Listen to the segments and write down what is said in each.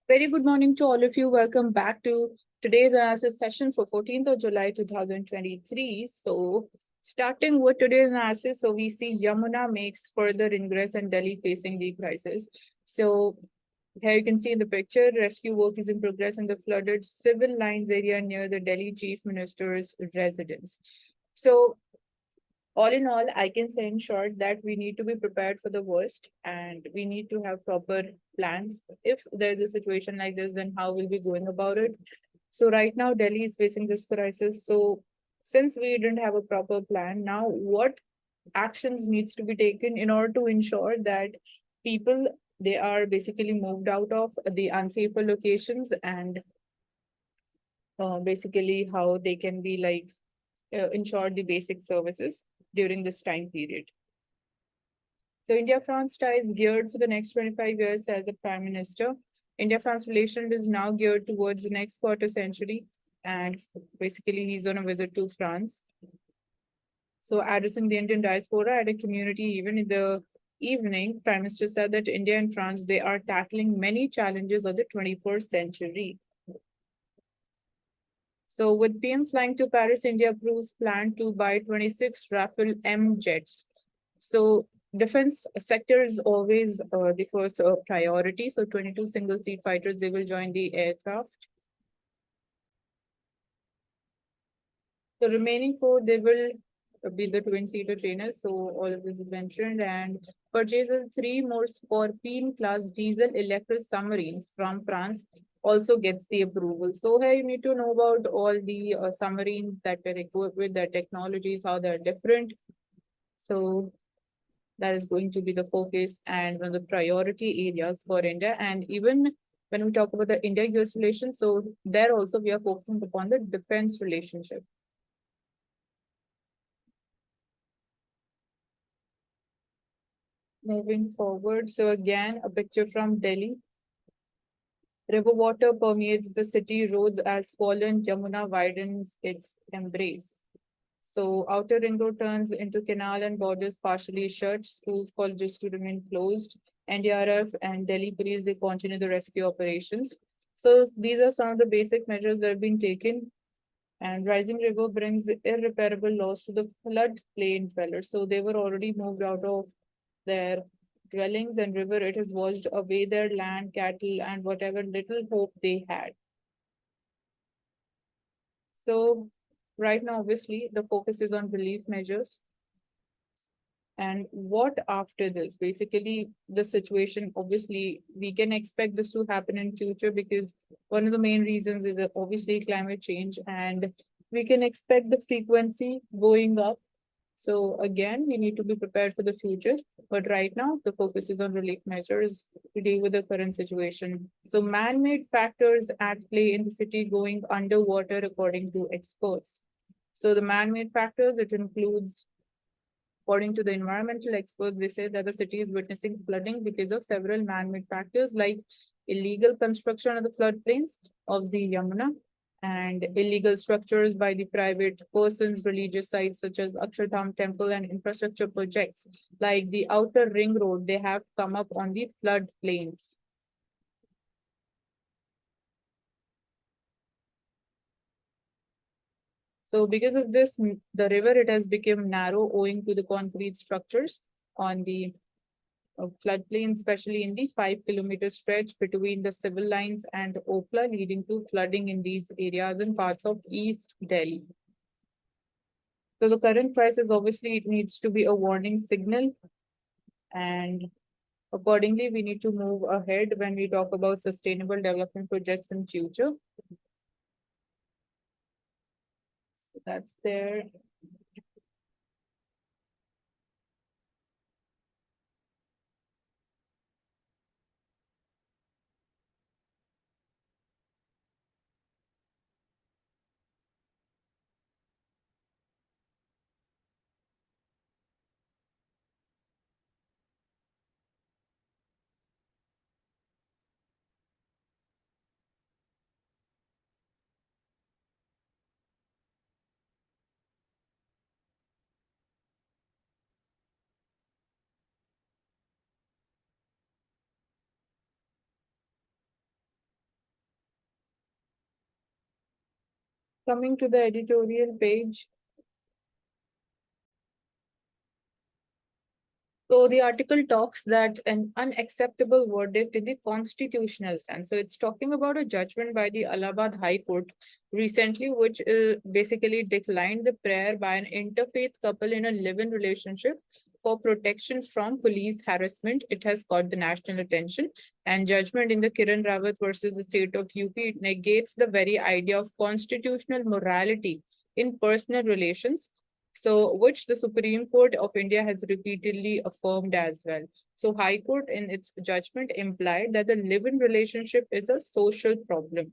Very good morning to all of you. Welcome back to today's analysis session for 14th of July 2023. So, starting with today's analysis, we see Yamuna makes further ingress and Delhi facing the crisis. So, here you can see in the picture, rescue work is in progress in the flooded civil lines area near the Delhi Chief Minister's residence. So, all in all, I can say in short that we need to be prepared for the worst and we need to have proper plans. If there's a situation like this, then how will we going about it? So right now, Delhi is facing this crisis. So since we didn't have a proper plan, now what actions needs to be taken in order to ensure that people they are basically moved out of the unsafer locations and basically how they can be like ensure the basic services during this time period. So India-France ties geared for the next 25 years as a prime minister. India-France relation is now geared towards the next quarter century, and basically he's on a visit to France. So addressing the Indian diaspora at a community event in the evening, Prime Minister said that India and France, they are tackling many challenges of the 21st century. So with PM flying to Paris, India approves plan to buy 26 Rafale M jets. So defense sector is always the first priority. So 22 single seat fighters, they will join the aircraft. The remaining four, they will be the twin-seater trainers. So all of this is mentioned and purchases three more Scorpion class diesel electric submarines from France also gets the approval. So here you need to know about all the submarines that were equipped with their technologies, how they're different. So that is going to be the focus and one of the priority areas for India. And even when we talk about the India-US relations, so there also we are focusing upon the defense relationship. Moving forward, so again, a picture from Delhi. River water permeates the city roads as swollen Jamuna widens its embrace. So outer ring road turns into canal and borders partially shut. Schools, colleges to remain closed. NDRF and Delhi police, they continue the rescue operations. So these are some of the basic measures that have been taken. And rising river brings irreparable loss to the floodplain dwellers. So they were already moved out of their dwellings and river. It has washed away their land, cattle, and whatever little hope they had. So right now, obviously, the focus is on relief measures. And what after this? Basically, the situation, obviously, we can expect this to happen in future because one of the main reasons is obviously climate change, and we can expect the frequency going up. So again, we need to be prepared for the future. But right now, the focus is on relief measures to deal with the current situation. So man-made factors at play in the city going underwater, according to experts. So the man-made factors, it includes, according to the environmental experts, they say that the city is witnessing flooding because of several man-made factors like illegal construction of the floodplains of the Yamuna and illegal structures by the private persons, religious sites such as Akshardham temple and infrastructure projects like the outer ring road, they have come up on the floodplains. So because of this, the river, it has become narrow owing to the concrete structures on the floodplain, especially in the 5 kilometer stretch between the civil lines and Okla, leading to flooding in these areas and parts of East Delhi. So the current crisis, obviously, it needs to be a warning signal. And accordingly, we need to move ahead when we talk about sustainable development projects in future. So that's there. Coming to the editorial page. So the article talks that an unacceptable verdict in the constitutional sense. So it's talking about a judgment by the Allahabad High Court recently, which basically declined the prayer by an interfaith couple in a live-in relationship for protection from police harassment. It has caught the national attention, and judgment in the Kiran Rawat versus the state of UP, it negates the very idea of constitutional morality in personal relations, so which the Supreme Court of India has repeatedly affirmed as well. So High Court in its judgment implied that the live-in relationship is a social problem.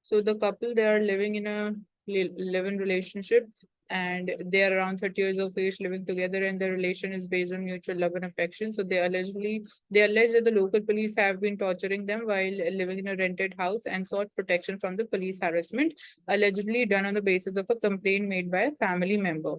So the couple, they are living in a live-in relationship, and they are around 30 years of age, living together, and the relation is based on mutual love and affection. So they allege that the local police have been torturing them while living in a rented house and sought protection from the police harassment, allegedly done on the basis of a complaint made by a family member.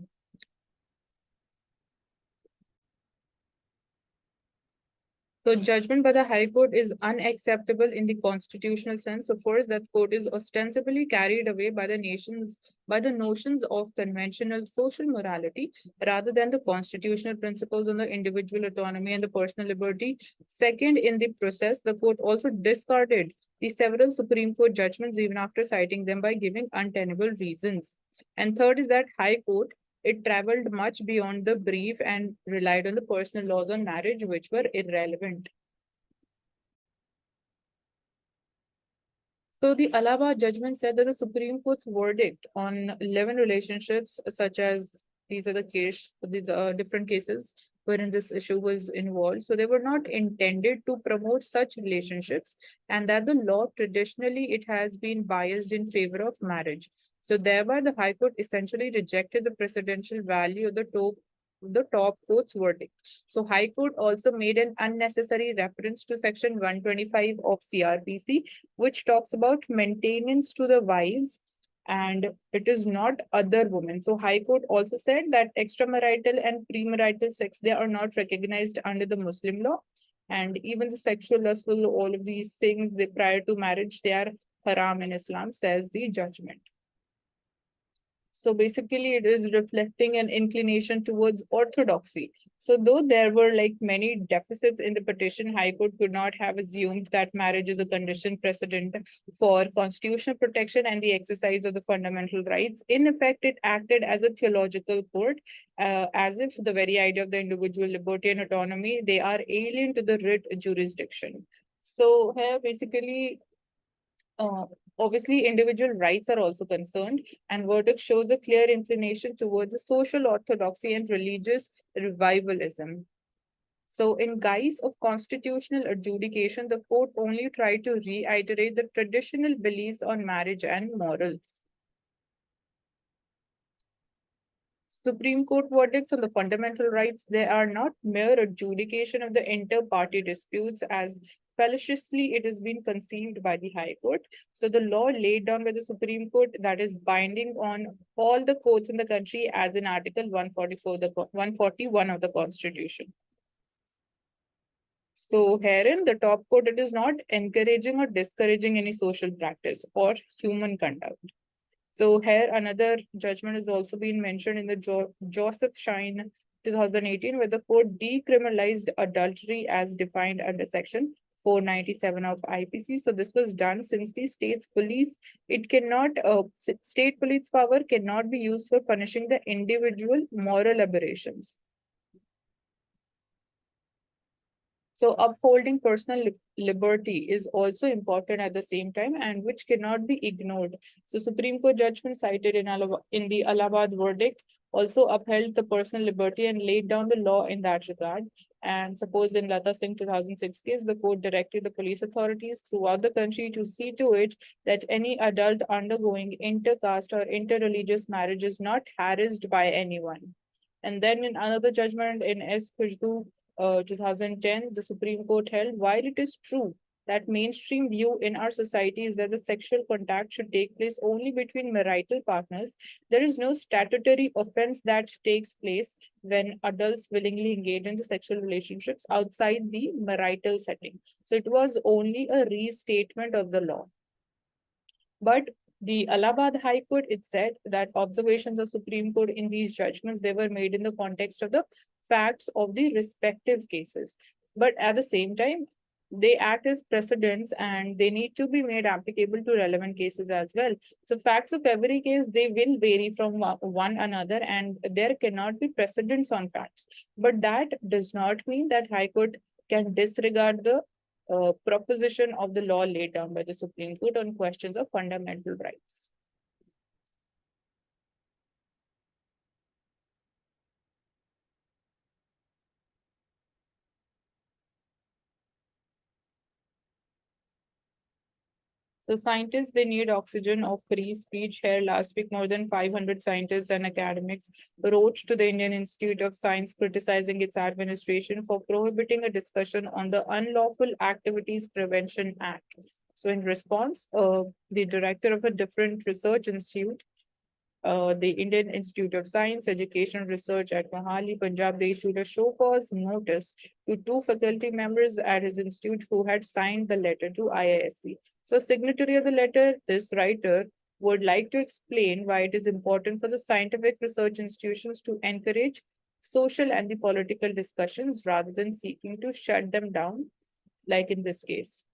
So judgment by the High Court is unacceptable in the constitutional sense. So first, that court is ostensibly carried away by the notions of conventional social morality rather than the constitutional principles on the individual autonomy and the personal liberty. Second, in the process, the court also discarded the several Supreme Court judgments even after citing them by giving untenable reasons. And third is that High Court, it traveled much beyond the brief and relied on the personal laws on marriage, which were irrelevant. So the Allahabad judgment said that the Supreme Court's verdict on 11 relationships, such as these are the different cases wherein this issue was involved. So they were not intended to promote such relationships, and that the law traditionally it has been biased in favor of marriage. So thereby the High Court essentially rejected the precedential value of the top court's verdict. So High Court also made an unnecessary reference to Section 125 of CRPC, which talks about maintenance to the wives, and it is not other women. So High Court also said that extramarital and premarital sex, they are not recognized under the Muslim law, and even the sexual lustful, all of these things they prior to marriage, they are haram in Islam, says the judgment. So basically, it is reflecting an inclination towards orthodoxy. So though there were like many deficits in the petition, High Court could not have assumed that marriage is a condition precedent for constitutional protection and the exercise of the fundamental rights. In effect, it acted as a theological court, as if the very idea of the individual liberty and autonomy, they are alien to the writ jurisdiction. So here basically, uh, obviously, individual rights are also concerned, and verdict shows a clear inclination towards the social orthodoxy and religious revivalism. So, in guise of constitutional adjudication, the court only tried to reiterate the traditional beliefs on marriage and morals. Supreme Court verdicts on the fundamental rights, they are not mere adjudication of the inter-party disputes as fallaciously it has been conceived by the High Court. So the law laid down by the Supreme Court, that is binding on all the courts in the country as in Article 141 of the Constitution. So herein, the top court, it is not encouraging or discouraging any social practice or human conduct. So here another judgment has also been mentioned in the Joseph Shine 2018, where the court decriminalized adultery as defined under Section 497 of IPC. So this was done since the state's police, state police power cannot be used for punishing the individual moral aberrations. So upholding personal liberty is also important at the same time, and which cannot be ignored. So Supreme Court judgment cited in the Allahabad verdict also upheld the personal liberty and laid down the law in that regard. And suppose in Lata Singh 2006 case, the court directed the police authorities throughout the country to see to it that any adult undergoing intercaste or interreligious marriage is not harassed by anyone. And then in another judgment in S. Khushbu 2010, the Supreme Court held, while it is true that mainstream view in our society is that the sexual contact should take place only between marital partners. There is no statutory offense that takes place when adults willingly engage in the sexual relationships outside the marital setting. So it was only a restatement of the law. But the Allahabad High Court, it said that observations of Supreme Court in these judgments, they were made in the context of the facts of the respective cases. But at the same time, they act as precedents and they need to be made applicable to relevant cases as well. So facts of every case, they will vary from one another and there cannot be precedents on facts. But that does not mean that High Court can disregard the proposition of the law laid down by the Supreme Court on questions of fundamental rights. So scientists, they need oxygen of free speech. Here last week, more than 500 scientists and academics wrote to the Indian Institute of Science criticizing its administration for prohibiting a discussion on the Unlawful Activities Prevention Act. So in response, the director of a different research institute, the Indian Institute of Science, Education and Research at Mohali, Punjab, they issued a show cause notice to two faculty members at his institute who had signed the letter to IISc. So, signatory of the letter, this writer would like to explain why it is important for the scientific research institutions to encourage social and the political discussions rather than seeking to shut them down, like in this case.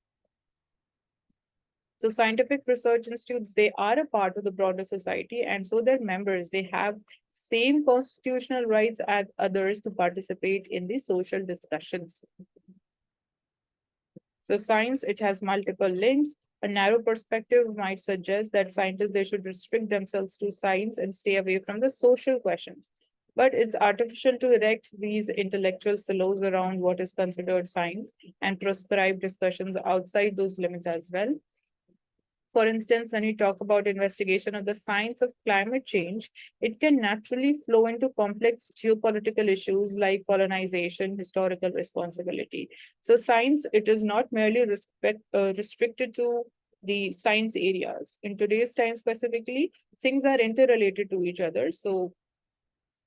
So scientific research institutes, they are a part of the broader society, and so their members, they have same constitutional rights as others to participate in the social discussions. So science, it has multiple links. A narrow perspective might suggest that scientists, they should restrict themselves to science and stay away from the social questions. But it's artificial to erect these intellectual silos around what is considered science and prescribe discussions outside those limits as well. For instance, when we talk about investigation of the science of climate change, it can naturally flow into complex geopolitical issues like colonization, historical responsibility. So science, it is not merely restricted to the science areas. In today's time specifically, things are interrelated to each other. So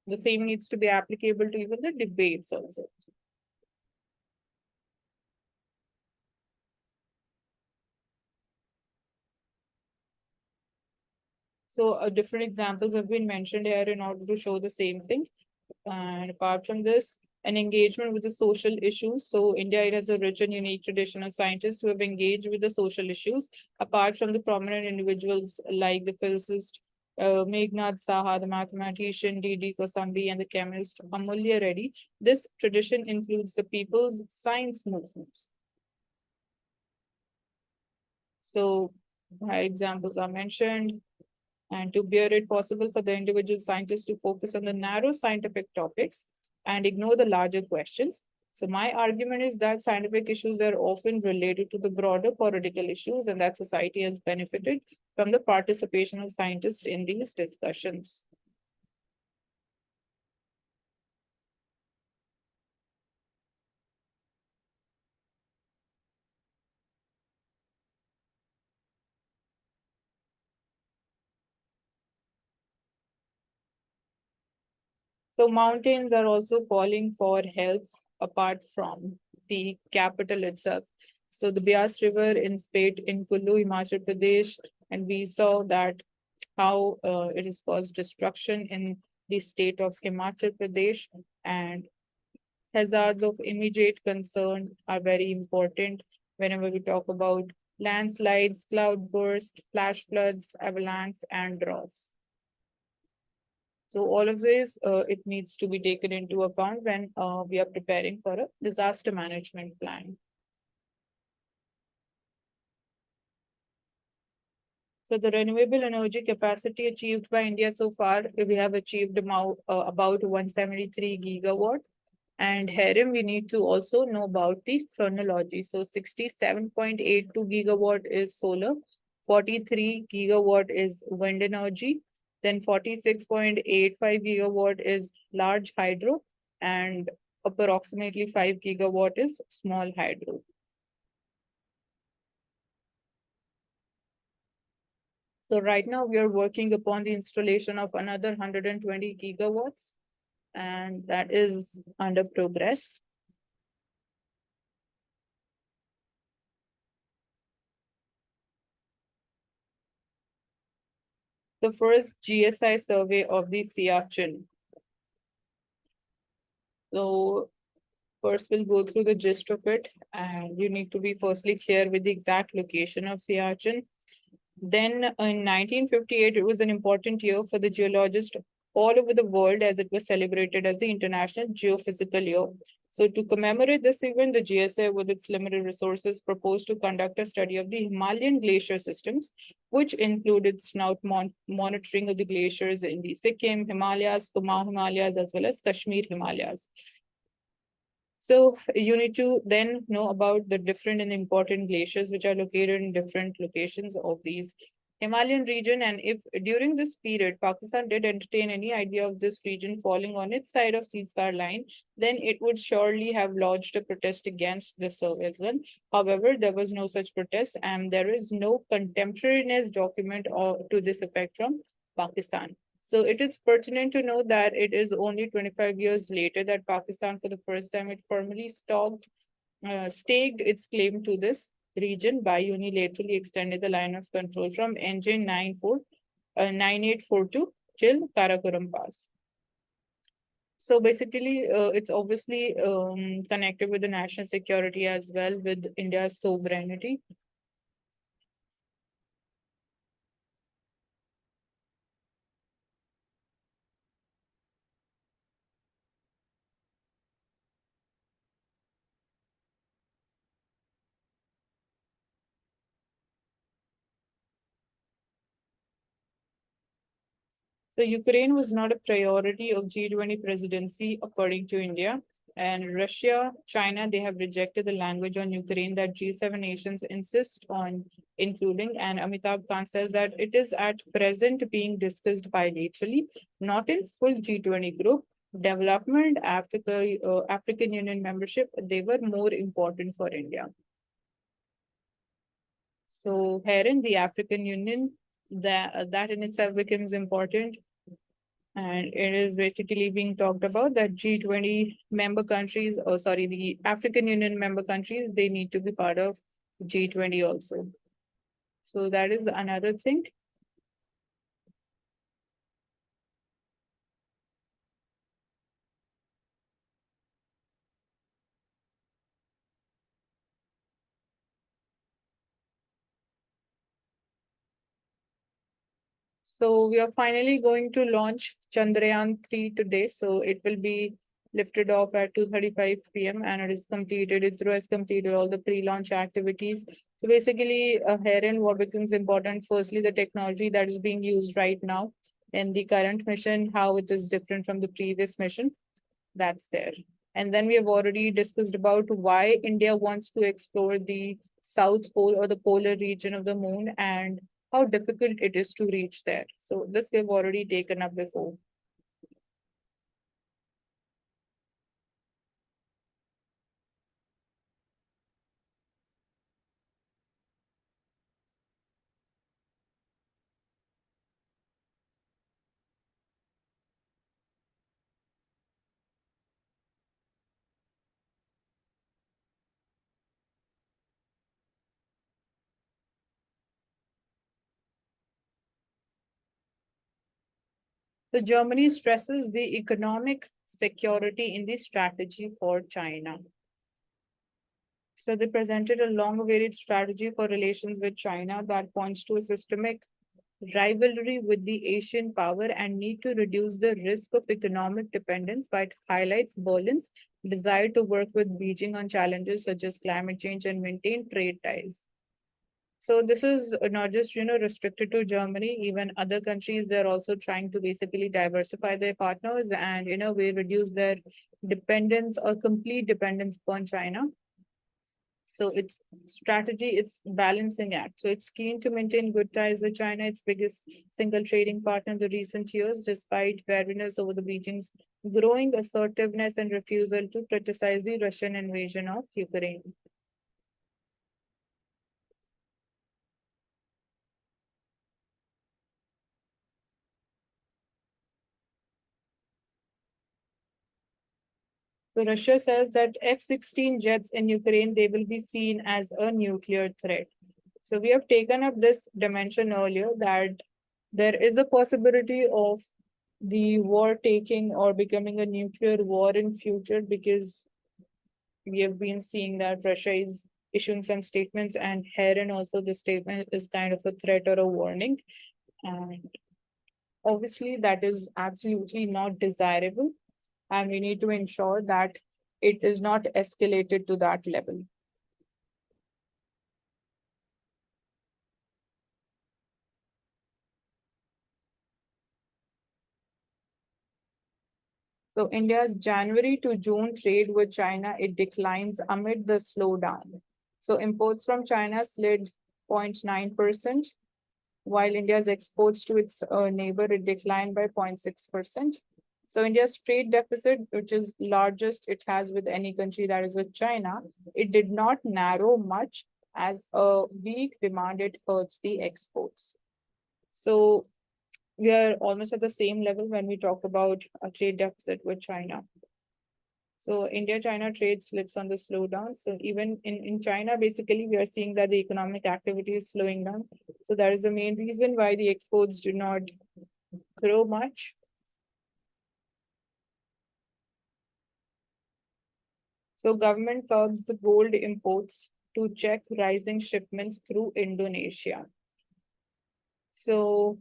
the same needs to be applicable to even the debates also. So different examples have been mentioned here in order to show the same thing. And apart from this, an engagement with the social issues. So India, it has a rich and unique tradition of scientists who have engaged with the social issues. Apart from the prominent individuals like the physicist Meghnad Saha, the mathematician D.D. Kosambi, and the chemist Amulya Reddy, this tradition includes the people's science movements. So examples are mentioned. And to bear it possible for the individual scientists to focus on the narrow scientific topics and ignore the larger questions. So my argument is that scientific issues are often related to the broader political issues and that society has benefited from the participation of scientists in these discussions. So mountains are also calling for help apart from the capital itself. So the Bias River in Spate in Kullu, Himachal Pradesh, and we saw that how it has caused destruction in the state of Himachal Pradesh, and hazards of immediate concern are very important whenever we talk about landslides, cloudburst, flash floods, avalanche, and droughts. So all of this, it needs to be taken into account when we are preparing for a disaster management plan. So the renewable energy capacity achieved by India so far, we have achieved about 173 gigawatt. And here we need to also know about the chronology. So 67.82 gigawatt is solar, 43 gigawatt is wind energy, then 46.85 gigawatt is large hydro, and approximately 5 gigawatt is small hydro. So right now we are working upon the installation of another 120 gigawatts, and that is under progress. The first GSI survey of the Siachen. So first we'll go through the gist of it, and you need to be firstly clear with the exact location of Siachen. Then in 1958, it was an important year for the geologists all over the world as it was celebrated as the International Geophysical Year. So to commemorate this event, the GSA, with its limited resources, proposed to conduct a study of the Himalayan glacier systems, which included snout monitoring of the glaciers in the Sikkim Himalayas, Kumaon Himalayas, as well as Kashmir Himalayas. So you need to then know about the different and important glaciers which are located in different locations of these Himalayan region. And if during this period, Pakistan did entertain any idea of this region falling on its side of ceasefire line, then it would surely have lodged a protest against this survey as well. However, there was no such protest, and there is no contemporaneous document to this effect from Pakistan. So it is pertinent to know that it is only 25 years later that Pakistan, for the first time, it formally staked its claim to this region by unilaterally extending the line of control from NJ 9842 till Karakoram Pass. So basically, it's obviously connected with the national security as well, with India's sovereignty. So Ukraine was not a priority of G20 presidency, according to India. And Russia, China, they have rejected the language on Ukraine that G7 nations insist on including. And Amitabh Kant says that it is at present being discussed bilaterally, not in full G20 group. Development, African Union membership, they were more important for India. So herein the African Union, that in itself becomes important. And it is basically being talked about that G20 member countries, or sorry, the African Union member countries, they need to be part of G20 also. So that is another thing. So we are finally going to launch Chandrayaan 3 today. So it will be lifted off at 2:35 p.m. and it is completed. ISRO has completed all the pre-launch activities. So basically, herein what becomes important, firstly, the technology that is being used right now in the current mission, how it is different from the previous mission, that's there. And then we have already discussed about why India wants to explore the South Pole or the polar region of the moon and how difficult it is to reach there. So this we've already taken up before. So Germany stresses the economic security in the strategy for China. So they presented a long-awaited strategy for relations with China that points to a systemic rivalry with the Asian power and need to reduce the risk of economic dependence, but highlights Berlin's desire to work with Beijing on challenges such as climate change and maintain trade ties. So this is not just restricted to Germany. Even other countries, they're also trying to basically diversify their partners and in a way reduce their dependence or complete dependence upon China. So its strategy, it's balancing act. So it's keen to maintain good ties with China, its biggest single trading partner in the recent years, despite wariness over the Beijing's growing assertiveness and refusal to criticize the Russian invasion of Ukraine. So Russia says that F-16 jets in Ukraine, they will be seen as a nuclear threat. So we have taken up this dimension earlier that there is a possibility of the war taking or becoming a nuclear war in future, because we have been seeing that Russia is issuing some statements, and herein also the statement is kind of a threat or a warning. And obviously that is absolutely not desirable, and we need to ensure that it is not escalated to that level. So India's January to June trade with China, it declines amid the slowdown. So imports from China slid 0.9%, while India's exports to its neighbor, it declined by 0.6%. So India's trade deficit, which is largest it has with any country, that is with China, it did not narrow much, as a weak demand, it hurts the exports. So we are almost at the same level when we talk about a trade deficit with China. So India-China trade slips on the slowdown. So even in China, basically, we are seeing that the economic activity is slowing down. So that is the main reason why the exports do not grow much. So government curbs the gold imports to check rising shipments through Indonesia. So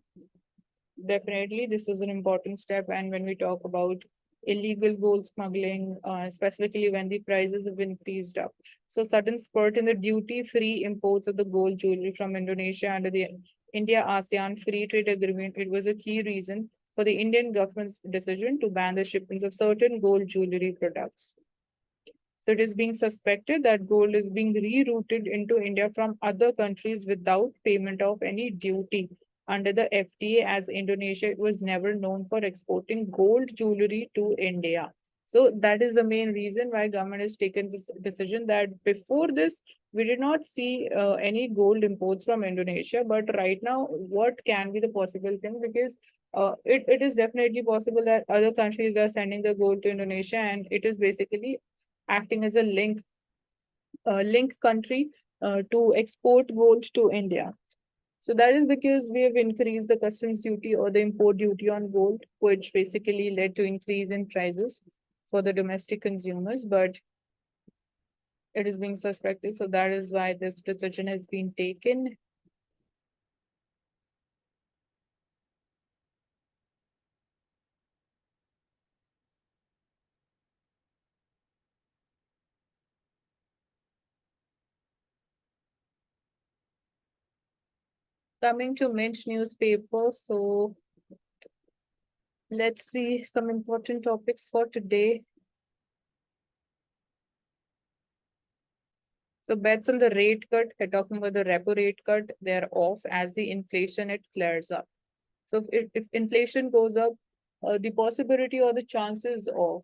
definitely, this is an important step. And when we talk about illegal gold smuggling, specifically when the prices have increased up. So sudden spurt in the duty-free imports of the gold jewelry from Indonesia under the India-ASEAN Free Trade Agreement, it was a key reason for the Indian government's decision to ban the shipments of certain gold jewelry products. So it is being suspected that gold is being rerouted into India from other countries without payment of any duty under the FTA, as Indonesia was never known for exporting gold jewelry to India. So that is the main reason why government has taken this decision, that before this, we did not see any gold imports from Indonesia. But right now, what can be the possible thing? Because it is definitely possible that other countries are sending the gold to Indonesia, and it is basically acting as a link country to export gold to India. So that is because we have increased the customs duty or the import duty on gold, which basically led to increase in prices for the domestic consumers, but it is being suspected. So that is why this decision has been taken. Coming to Mint newspaper, so let's see some important topics for today. So bets on the rate cut, we're talking about the repo rate cut, they're off as the inflation, it flares up. So if inflation goes up, the possibility or the chances of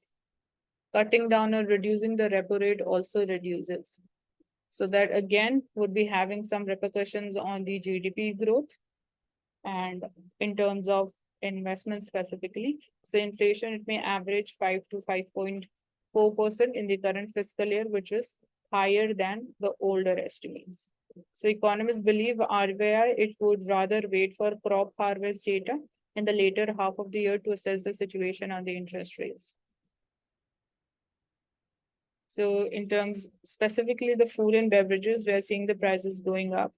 cutting down or reducing the repo rate also reduces. So that again would be having some repercussions on the GDP growth and in terms of investment specifically. So inflation, it may average 5 to 5.4% in the current fiscal year, which is higher than the older estimates. So economists believe RBI, it would rather wait for crop harvest data in the later half of the year to assess the situation on the interest rates. So in terms specifically the food and beverages, we are seeing the prices going up.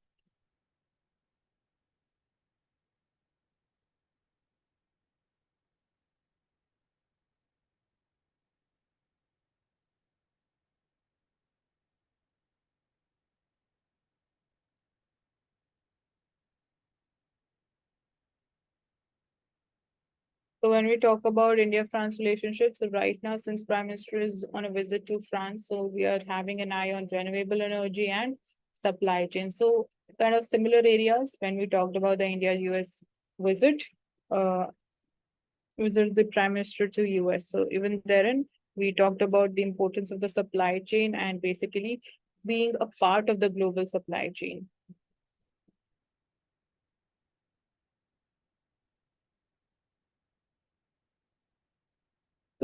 So when we talk about India-France relationships, so right now, since Prime Minister is on a visit to France, so we are having an eye on renewable energy and supply chain. So kind of similar areas when we talked about the India-US visit, uh, visit the Prime Minister to US. So even therein, we talked about the importance of the supply chain and basically being a part of the global supply chain.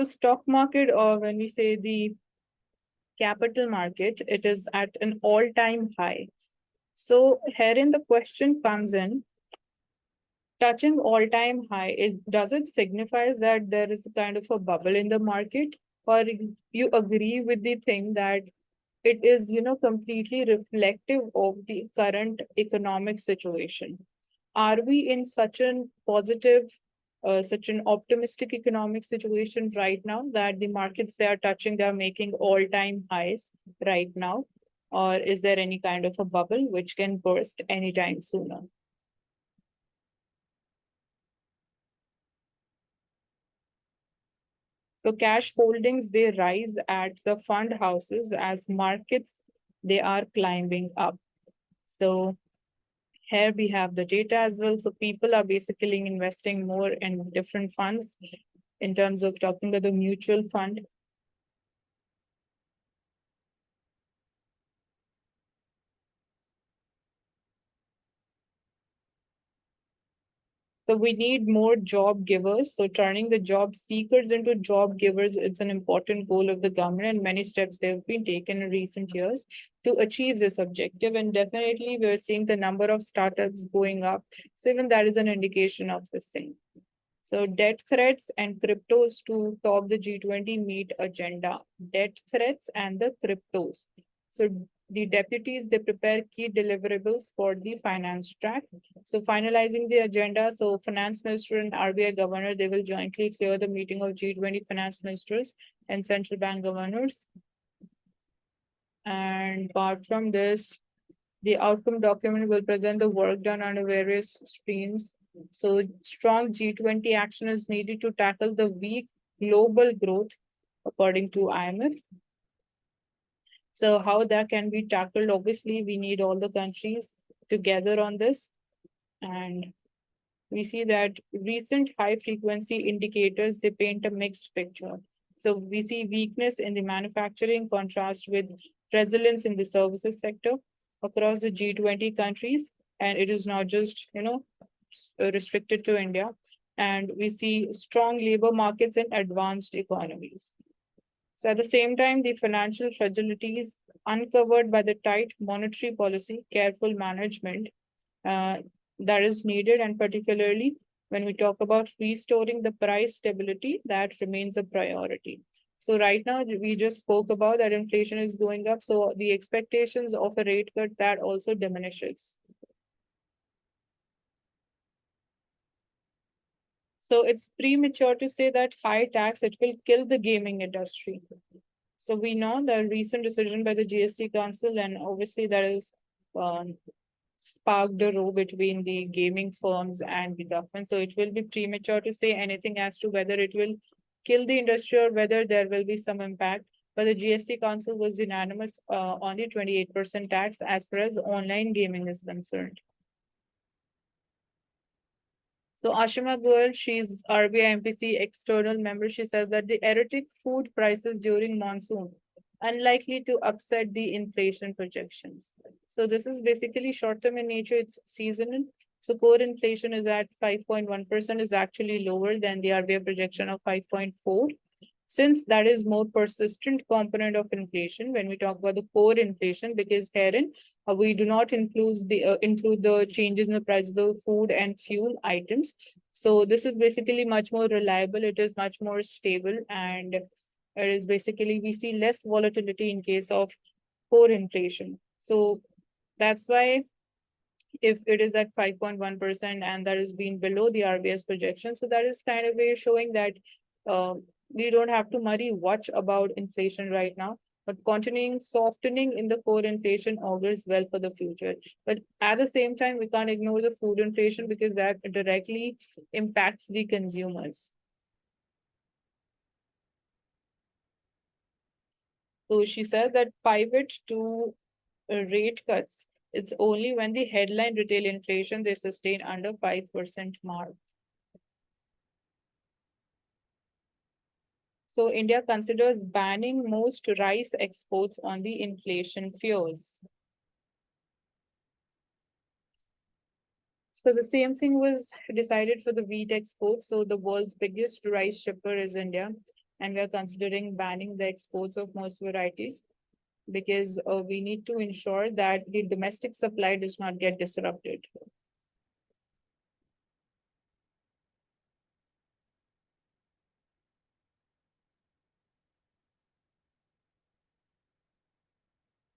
So stock market, or when we say the capital market, it is at an all-time high. So herein the question comes in, touching all-time high, is does it signifies that there is a kind of a bubble in the market, or you agree with the thing that it is, completely reflective of the current economic situation? Are we in such an positive, such an optimistic economic situation right now that the markets they are touching, they are making all-time highs right now? Or is there any kind of a bubble which can burst anytime sooner? So cash holdings, they rise at the fund houses as markets, they are climbing up. So here we have the data as well. So people are basically investing more in different funds in terms of talking about the mutual fund. So we need more job givers. So turning the job seekers into job givers, it's an important goal of the government, and many steps they have been taken in recent years to achieve this objective. And definitely we're seeing the number of startups going up. So even that is an indication of this thing. So debt threats and cryptos to top the G20 meet agenda. Debt threats and the cryptos. So the deputies, they prepare key deliverables for the finance track. So finalizing the agenda, so finance minister and RBI governor, they will jointly clear the meeting of G20 finance ministers and central bank governors. And apart from this, the outcome document will present the work done under various streams. So strong G20 action is needed to tackle the weak global growth, according to IMF. So how that can be tackled? Obviously, we need all the countries together on this. And we see that recent high frequency indicators, they paint a mixed picture. So we see weakness in the manufacturing contrast with resilience in the services sector across the G20 countries. And it is not just, restricted to India. And we see strong labor markets in advanced economies. So at the same time, the financial fragilities uncovered by the tight monetary policy, careful management, uh, that is needed, and particularly when we talk about restoring the price stability, that remains a priority. So right now, we just spoke about that inflation is going up, so the expectations of a rate cut, that also diminishes. So it's premature to say that high tax, it will kill the gaming industry. So we know the recent decision by the GST Council, and obviously that is sparked a row between the gaming firms and the government. So it will be premature to say anything as to whether it will kill the industry or whether there will be some impact. But the GST Council was unanimous on the 28% tax as far as online gaming is concerned. So Ashima Goel, she's RBI MPC external member. She says that the erratic food prices during monsoon unlikely to upset the inflation projections. So this is basically short-term in nature, it's seasonal. So core inflation is at 5.1%, is actually lower than the RBI projection of 5.4. Since that is more persistent component of inflation when we talk about the core inflation, because herein we do not include the changes in the price of the food and fuel items. So this is basically much more reliable, it is much more stable, and it is basically we see less volatility in case of core inflation. So that's why if it is at 5.1% and that is being below the RBI's projection, so that is kind of way showing that uh, we don't have to worry much about inflation right now, but continuing softening in the core inflation augurs well for the future. But at the same time, we can't ignore the food inflation because that directly impacts the consumers. So she said that pivot to rate cuts, it's only when the headline retail inflation they sustain under 5% mark. So India considers banning most rice exports on the inflation fears. So the same thing was decided for the wheat exports. So the world's biggest rice shipper is India. and we are considering banning the exports of most varieties because we need to ensure that the domestic supply does not get disrupted.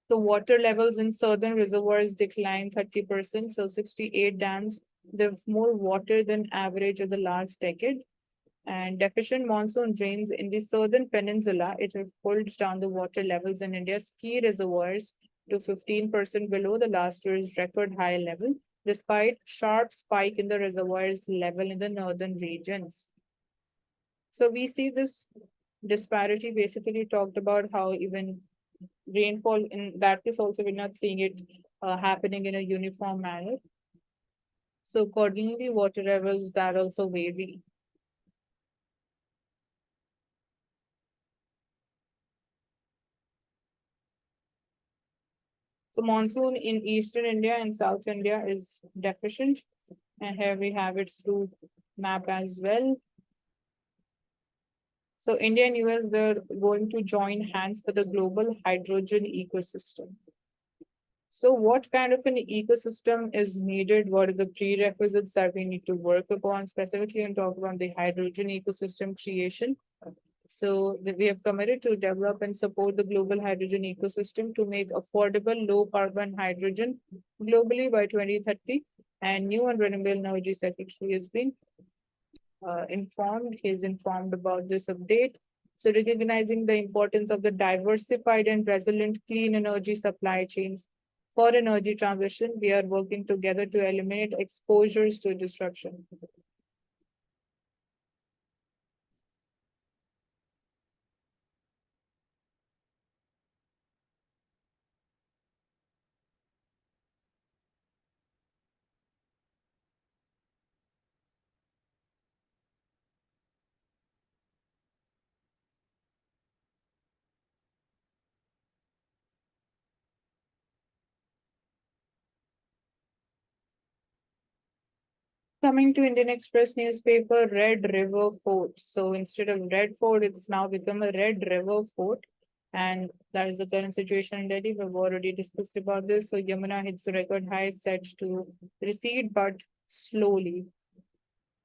The water levels in southern reservoirs declined 30%, so 68 dams, they have more water than average of the last decade. And deficient monsoon rains in the southern peninsula, it has pulled down the water levels in India's key reservoirs to 15% below the last year's record high level, despite sharp spike in the reservoirs level in the northern regions. So we see this disparity basically talked about how even rainfall in that case also we're not seeing it happening in a uniform manner. So accordingly, water levels that also vary. So monsoon in eastern India and South India is deficient. And here we have its through map as well. So India and US, they're going to join hands for the global hydrogen ecosystem. So what kind of an ecosystem is needed? What are the prerequisites that we need to work upon, specifically and talk about the hydrogen ecosystem creation? So we have committed to develop and support the global hydrogen ecosystem to make affordable low carbon hydrogen globally by 2030. And new and renewable energy secretary has been informed. He is informed about this update. So recognizing the importance of the diversified and resilient clean energy supply chains for energy transition, we are working together to eliminate exposures to disruption. Coming to Indian Express newspaper, Red River Fort. So instead of Red Fort, it's now become a Red River Fort. And that is the current situation in Delhi. We've already discussed about this. So Yamuna hits a record high, set to recede, but slowly.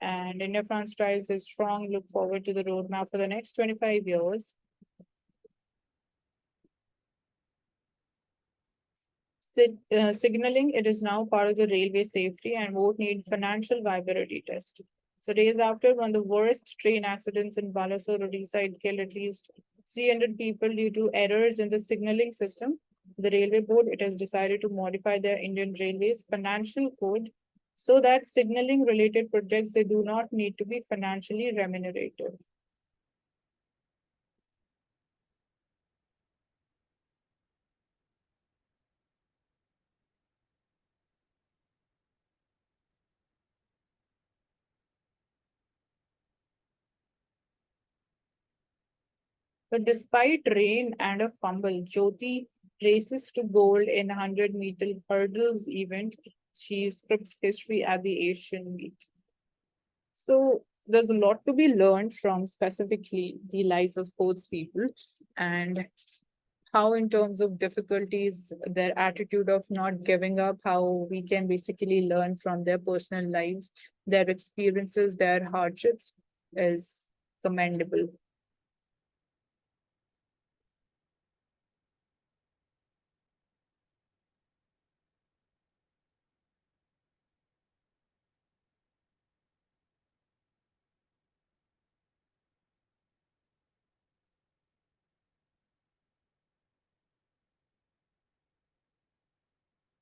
And India France tries a strong look forward to the roadmap for the next 25 years. Signaling it is now part of the railway safety and won't need financial viability test. So days after one of the worst train accidents in Balasore, Odisha, it killed at least 300 people due to errors in the signaling system. The railway board, it has decided to modify their Indian Railways financial code so that signaling related projects, they do not need to be financially remunerative. But despite rain and a fumble, Jyoti races to gold in 100-meter hurdles event. She scripts history at the Asian meet. So there's a lot to be learned from specifically the lives of sports people and how in terms of difficulties, their attitude of not giving up, how we can basically learn from their personal lives, their experiences, their hardships is commendable.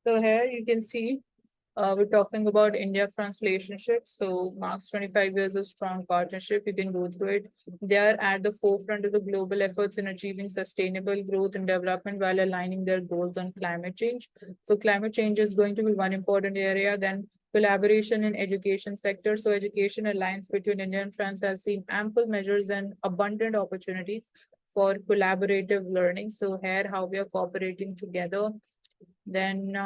So here you can see we're talking about India-France relationship. So marks 25 years of strong partnership. You can go through it. They are at the forefront of the global efforts in achieving sustainable growth and development while aligning their goals on climate change. So climate change is going to be one important area. Then collaboration in education sector. So education alliance between India and France has seen ample measures and abundant opportunities for collaborative learning. So here how we are cooperating together. Then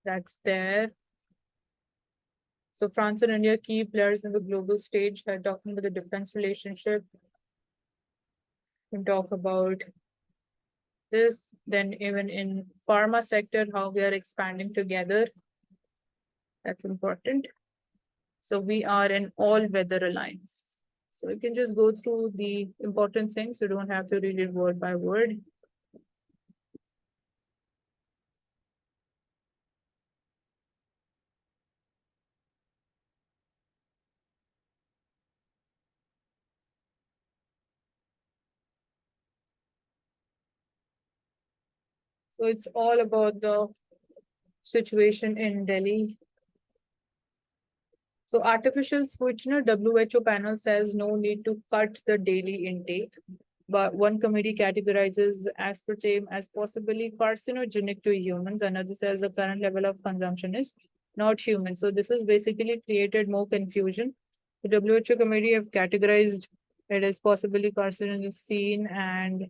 that's there. So France and India, key players in the global stage, are talking about the defense relationship. We talk about this, then even in pharma sector, how we are expanding together. That's important. So we are an all-weather alliance. So you can just go through the important things. You don't have to read it word by word. So it's all about the situation in Delhi. So artificial sweetener, WHO panel says no need to cut the daily intake. But one committee categorizes aspartame as possibly carcinogenic to humans. Another says the current level of consumption is not human. So this has basically created more confusion. The WHO committee have categorized it as possibly carcinogene, and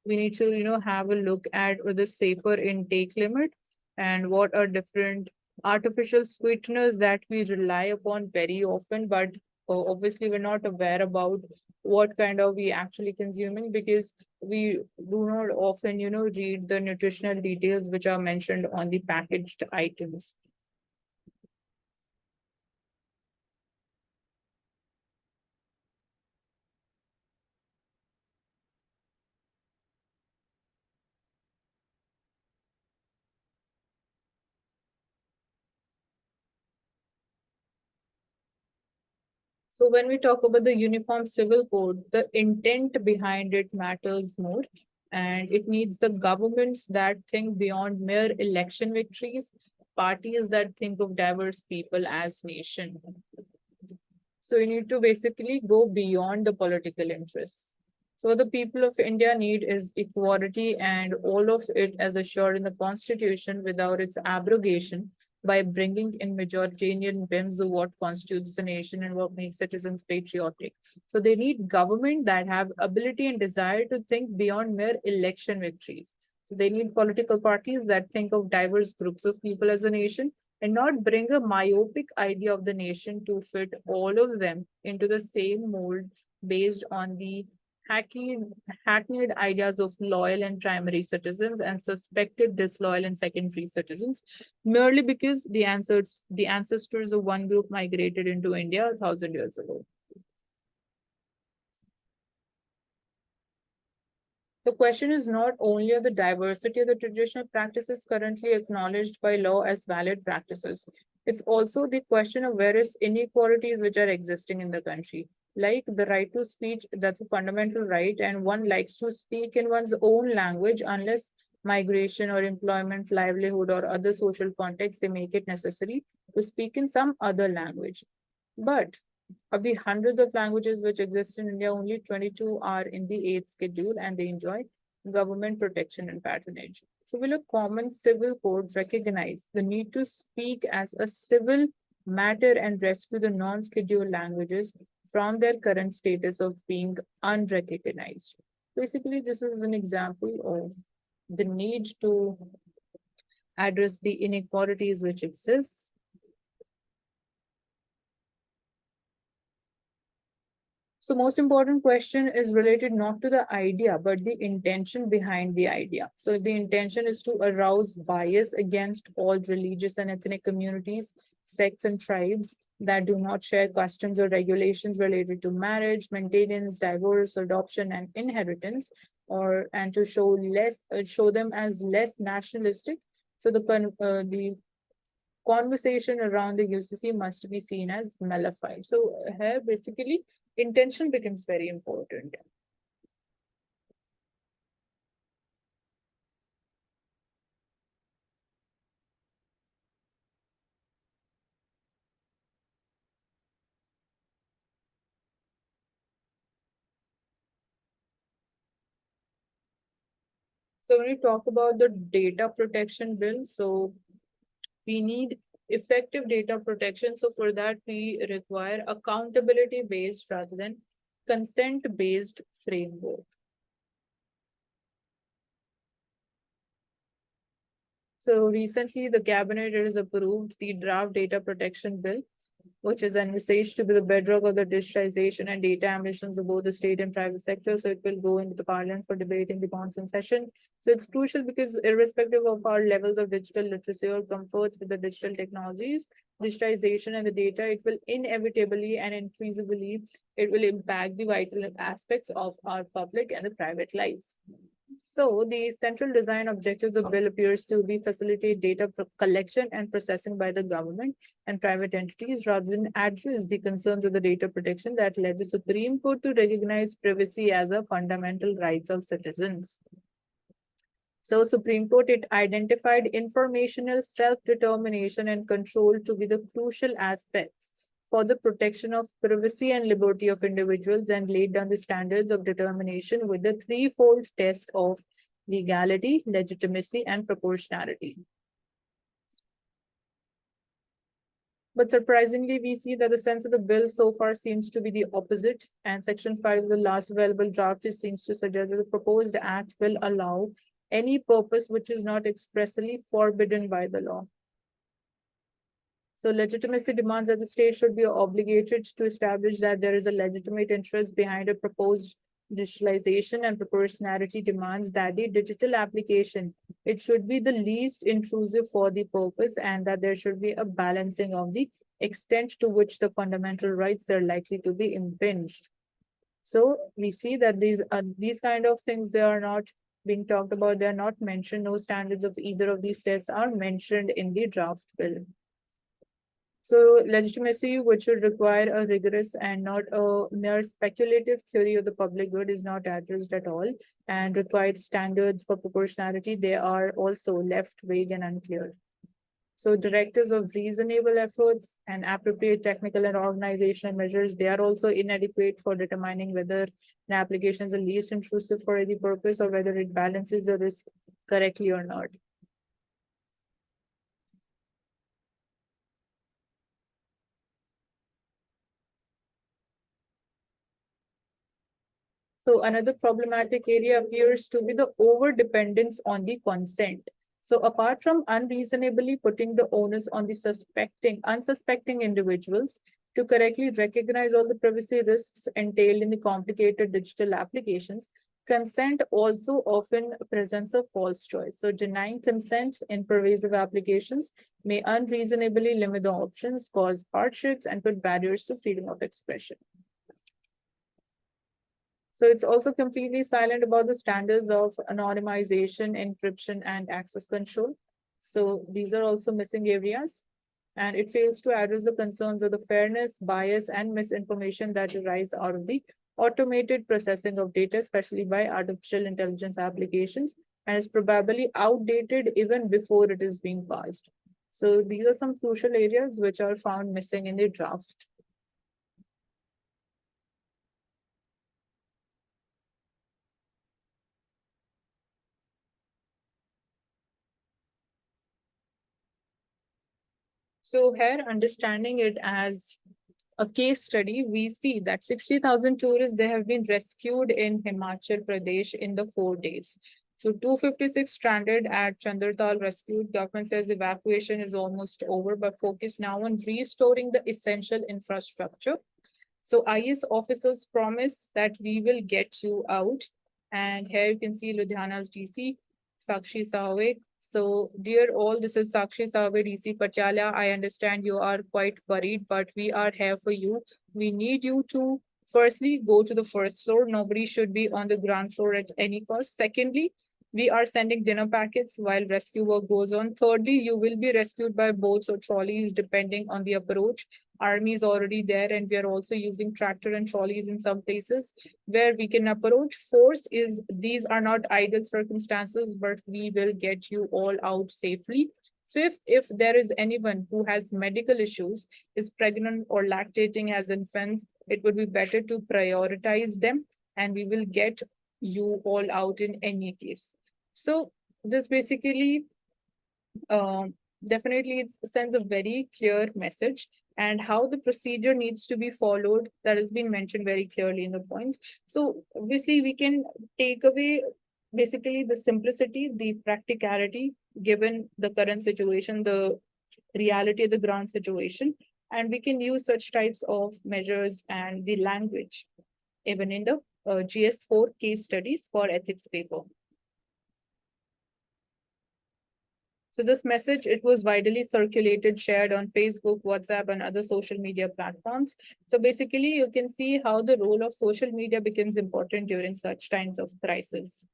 we need to have a look at the safer intake limit and what are different artificial sweeteners that we rely upon very often, but obviously we're not aware about what kind of we actually consuming, because we do not often read the nutritional details which are mentioned on the packaged items. So when we talk about the Uniform Civil Code, the intent behind it matters more. And it needs the governments that think beyond mere election victories, parties that think of diverse people as nation. So you need to basically go beyond the political interests. So what the people of India need is equality, and all of it as assured in the constitution without its abrogation, by bringing in majoritarian whims of what constitutes the nation and what makes citizens patriotic. So they need government that have ability and desire to think beyond mere election victories. So they need political parties that think of diverse groups of people as a nation and not bring a myopic idea of the nation to fit all of them into the same mold based on the hackneyed, hackneyed ideas of loyal and primary citizens and suspected disloyal and secondary citizens, merely because the ancestors of one group migrated into India 1,000 years ago. The question is not only of the diversity of the traditional practices currently acknowledged by law as valid practices, it's also the question of various inequalities which are existing in the country. Like the right to speech, that's a fundamental right, and one likes to speak in one's own language unless migration or employment, livelihood, or other social contexts they make it necessary to speak in some other language. But of the hundreds of languages which exist in India, only 22 are in the 8th schedule and they enjoy government protection and patronage. So will a common civil code recognize the need to speak as a civil matter and rescue the non-scheduled languages from their current status of being unrecognized? Basically, this is an example of the need to address the inequalities which exist. So most important question is related not to the idea, but the intention behind the idea. So the intention is to arouse bias against all religious and ethnic communities, sects and tribes that do not share customs or regulations related to marriage, maintenance, divorce, adoption, and inheritance, or and to show them as less nationalistic. So the conversation around the UCC must be seen as malified. So here basically intention becomes very important. So when we talk about the data protection bill, so we need effective data protection. So for that, we require accountability based rather than consent based framework. So recently, the cabinet has approved the draft data protection bill, which is envisaged to be the bedrock of the digitization and data ambitions of both the state and private sector. So it will go into the parliament for debate in the monsoon session. So it's crucial because irrespective of our levels of digital literacy or comforts with the digital technologies, digitization and the data, it will inevitably and infeasibly, it will impact the vital aspects of our public and the private lives. So the central design objective of the bill appears to be facilitate data collection and processing by the government and private entities rather than address the concerns of the data protection that led the Supreme Court to recognize privacy as a fundamental rights of citizens. So Supreme Court, it identified informational self-determination and control to be the crucial aspects for the protection of privacy and liberty of individuals and laid down the standards of determination with the threefold test of legality, legitimacy, and proportionality. But surprisingly, we see that the sense of the bill so far seems to be the opposite. And Section 5 of the last available draft seems to suggest that the proposed act will allow any purpose which is not expressly forbidden by the law. So legitimacy demands that the state should be obligated to establish that there is a legitimate interest behind a proposed digitalization, and proportionality demands that the digital application, it should be the least intrusive for the purpose and that there should be a balancing of the extent to which the fundamental rights are likely to be impinged. So we see that these kind of things, they are not being talked about, they are not mentioned. No standards of either of these tests are mentioned in the draft bill. So legitimacy, which should require a rigorous and not a mere speculative theory of the public good, is not addressed at all, and required standards for proportionality, they are also left vague and unclear. So directives of reasonable efforts and appropriate technical and organizational measures, they are also inadequate for determining whether an application is the least intrusive for any purpose or whether it balances the risk correctly or not. So another problematic area appears to be the over dependence on the consent. So apart from unreasonably putting the onus on the unsuspecting individuals to correctly recognize all the privacy risks entailed in the complicated digital applications, consent also often presents a false choice. So denying consent in pervasive applications may unreasonably limit the options, cause hardships, and put barriers to freedom of expression. So it's also completely silent about the standards of anonymization, encryption, and access control. So these are also missing areas. And it fails to address the concerns of the fairness, bias, and misinformation that arise out of the automated processing of data, especially by artificial intelligence applications, and is probably outdated even before it is being passed. So these are some crucial areas which are found missing in the draft. So here, understanding it as a case study, we see that 60,000 tourists, they have been rescued in Himachal Pradesh in the 4 days. So 256 stranded at Chandratal rescued. Government says evacuation is almost over, but focus now on restoring the essential infrastructure. So IS officers promise that we will get you out. And here you can see Ludhiana's DC, Sakshi Sahawe. So, dear all, this is Sakshi Sahawe, DC Pachala. I understand you are quite worried, but we are here for you. We need you to firstly go to the first floor. Nobody should be on the ground floor at any cost. Secondly, we are sending dinner packets while rescue work goes on. Thirdly, you will be rescued by boats or trolleys depending on the approach. Army is already there, and we are also using tractor and trolleys in some places where we can approach. Fourth is these are not ideal circumstances, but we will get you all out safely. Fifth, if there is anyone who has medical issues, is pregnant or lactating as infants, it would be better to prioritize them, and we will get you all out in any case. So this basically definitely it sends a very clear message, and how the procedure needs to be followed, that has been mentioned very clearly in the points. So obviously we can take away basically the simplicity, the practicality, given the current situation, the reality of the ground situation. And we can use such types of measures and the language even in the GS4 case studies for ethics paper. So this message, it was widely circulated, shared on Facebook, WhatsApp, and other social media platforms. So basically, you can see how the role of social media becomes important during such times of crisis.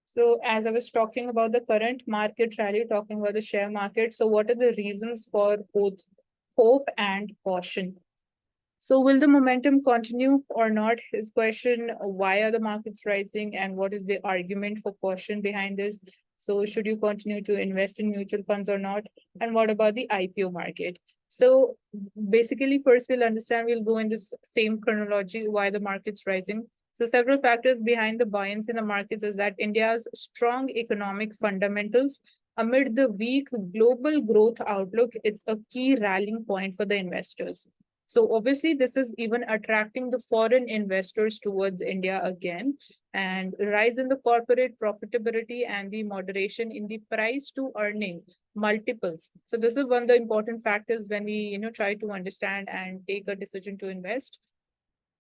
So as I was talking about the current market rally, talking about the share market, so what are the reasons for both hope and caution? So will the momentum continue or not? His question, why are the markets rising and what is the argument for caution behind this? So should you continue to invest in mutual funds or not? And what about the IPO market? So basically, first we'll go in this same chronology, why the market's rising. So several factors behind the buoyancy in the markets is that India's strong economic fundamentals amid the weak global growth outlook, it's a key rallying point for the investors. So obviously, this is even attracting the foreign investors towards India again, and rise in the corporate profitability and the moderation in the price to earning multiples. So this is one of the important factors when we try to understand and take a decision to invest.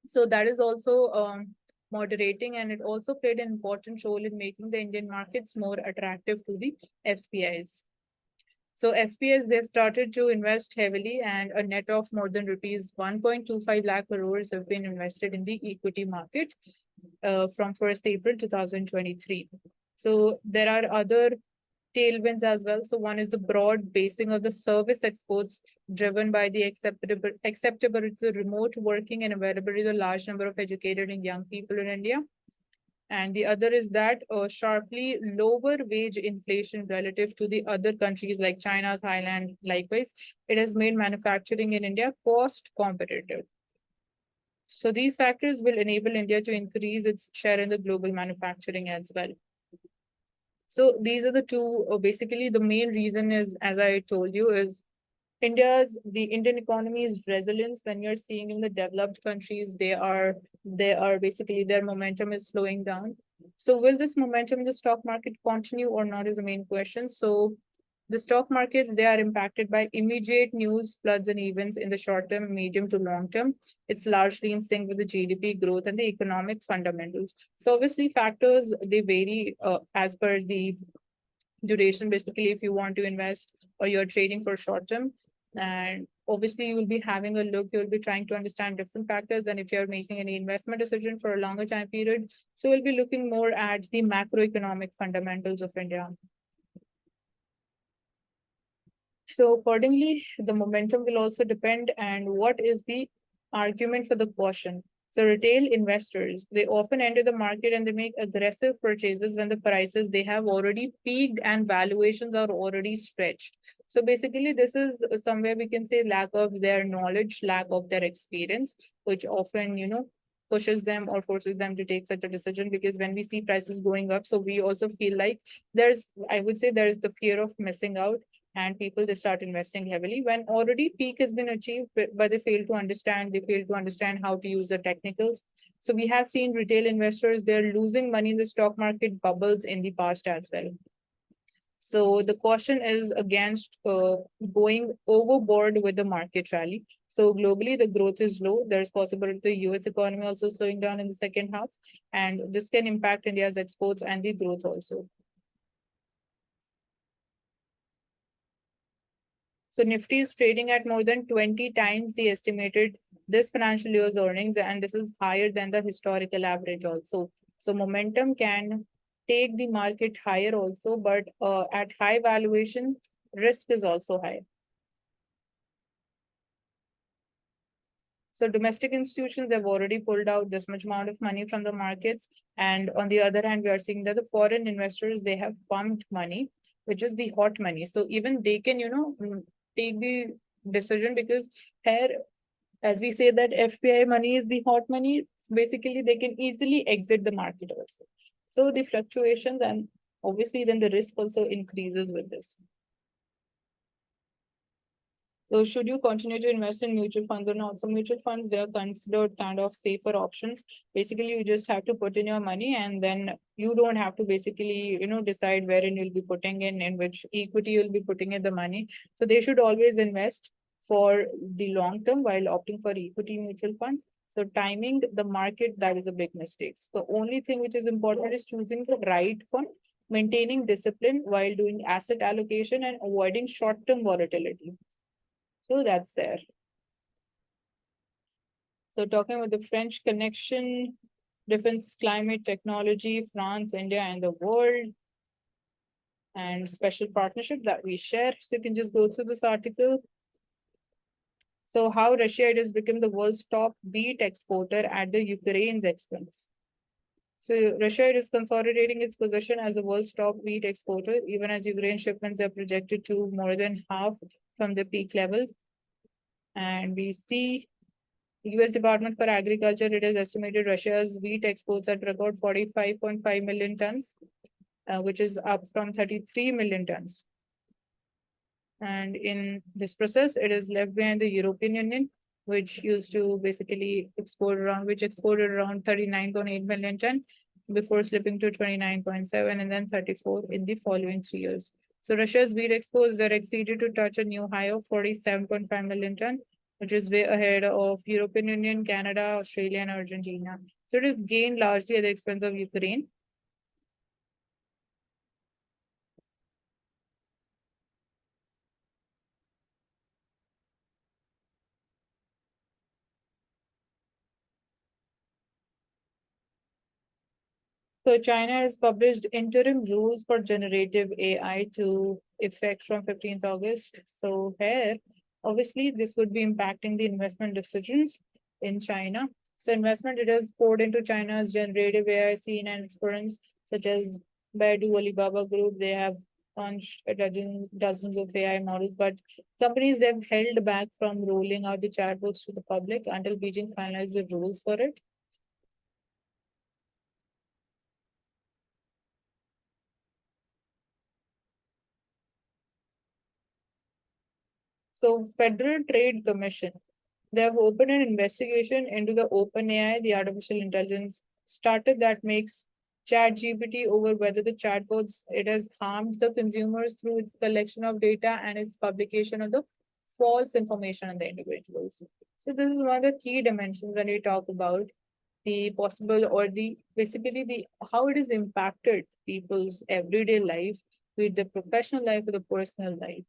So that is also moderating, and it also played an important role in making the Indian markets more attractive to the FPIs. So FPS, they've started to invest heavily, and a net of more than rupees 1.25 lakh crores have been invested in the equity market from 1st April 2023. So there are other tailwinds as well. So one is the broad basing of the service exports driven by the acceptability of remote working and availability of the large number of educated and young people in India. And the other is that sharply lower wage inflation relative to the other countries like China, Thailand, likewise, it has made manufacturing in India cost competitive. So these factors will enable India to increase its share in the global manufacturing as well. So these are the two, basically the main reason is, as I told you, is the Indian economy's resilience. When you're seeing in the developed countries, they are basically their momentum is slowing down. So will this momentum in the stock market continue or not is the main question. So the stock markets, they are impacted by immediate news, floods, and events in the short term, medium to long term. It's largely in sync with the GDP growth and the economic fundamentals. So obviously factors, they vary as per the duration. Basically, if you want to invest or you're trading for short term, and obviously you will be having a look, you'll be trying to understand different factors. And if you're making any investment decision for a longer time period, so we'll be looking more at the macroeconomic fundamentals of India. So accordingly, the momentum will also depend, and what is the argument for the caution. So retail investors, they often enter the market and they make aggressive purchases when the prices, they have already peaked and valuations are already stretched. So basically, this is somewhere we can say lack of their knowledge, lack of their experience, which often, pushes them or forces them to take such a decision. Because when we see prices going up, so we also feel like I would say there's the fear of missing out, and people, they start investing heavily when already peak has been achieved, but they fail to understand how to use the technicals. So we have seen retail investors, they're losing money in the stock market bubbles in the past as well. So the caution is against going overboard with the market rally. So globally, the growth is low. There's possibility the US economy also slowing down in the second half, and this can impact India's exports and the growth also. So Nifty is trading at more than 20 times the estimated this financial year's earnings, and this is higher than the historical average also. So momentum can take the market higher also, but at high valuation, risk is also high. So domestic institutions have already pulled out this much amount of money from the markets. And on the other hand, we are seeing that the foreign investors, they have pumped money, which is the hot money. So even they can, take the decision, because here, as we say that FPI money is the hot money, basically they can easily exit the market also. So the fluctuations, and obviously then the risk also increases with this. So should you continue to invest in mutual funds or not? So mutual funds, they are considered kind of safer options. Basically, you just have to put in your money and then you don't have to basically, decide wherein you'll be putting in which equity you'll be putting in the money. So they should always invest for the long term while opting for equity mutual funds. So timing the market, that is a big mistake. The only thing which is important is choosing the right fund, maintaining discipline while doing asset allocation and avoiding short-term volatility. So that's there. So talking about the French connection, defense, climate, technology, France, India, and the world, and special partnership that we share. So you can just go through this article. So how Russia it has become the world's top wheat exporter at the Ukraine's expense. So Russia is consolidating its position as the world's top wheat exporter, even as Ukraine shipments are projected to more than half from the peak level. And we see US Department for Agriculture, it has estimated Russia's wheat exports at record 45.5 million tons, which is up from 33 million tons. And in this process, it is left behind the European Union, which used to basically exported around 39.8 million ton before slipping to 29.7 and then 34 in the following 3 years. So Russia's wheat exports are exceeded to touch a new high of 47.5 million ton, which is way ahead of European Union, Canada, Australia, and Argentina. So it is gained largely at the expense of Ukraine. So China has published interim rules for generative AI to effect from 15th August. So here, obviously, this would be impacting the investment decisions in China. So investment it has poured into China's generative AI scene and its firms such as Baidu, Alibaba Group. They have launched dozens of AI models, but companies have held back from rolling out the chatbots to the public until Beijing finalized the rules for it. So Federal Trade Commission, they have opened an investigation into the OpenAI, the artificial intelligence startup that makes ChatGPT over whether the chatbots it has harmed the consumers through its collection of data and its publication of the false information on the individuals. So this is one of the key dimensions when we talk about the possible or the basically the how it has impacted people's everyday life with the professional life or the personal life.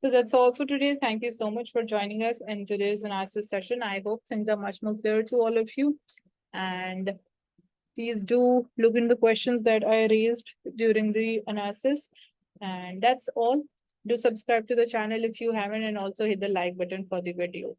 So that's all for today. Thank you so much for joining us in today's analysis session. I hope things are much more clear to all of you. And please do look in the questions that I raised during the analysis. And that's all. Do subscribe to the channel if you haven't and also hit the like button for the video.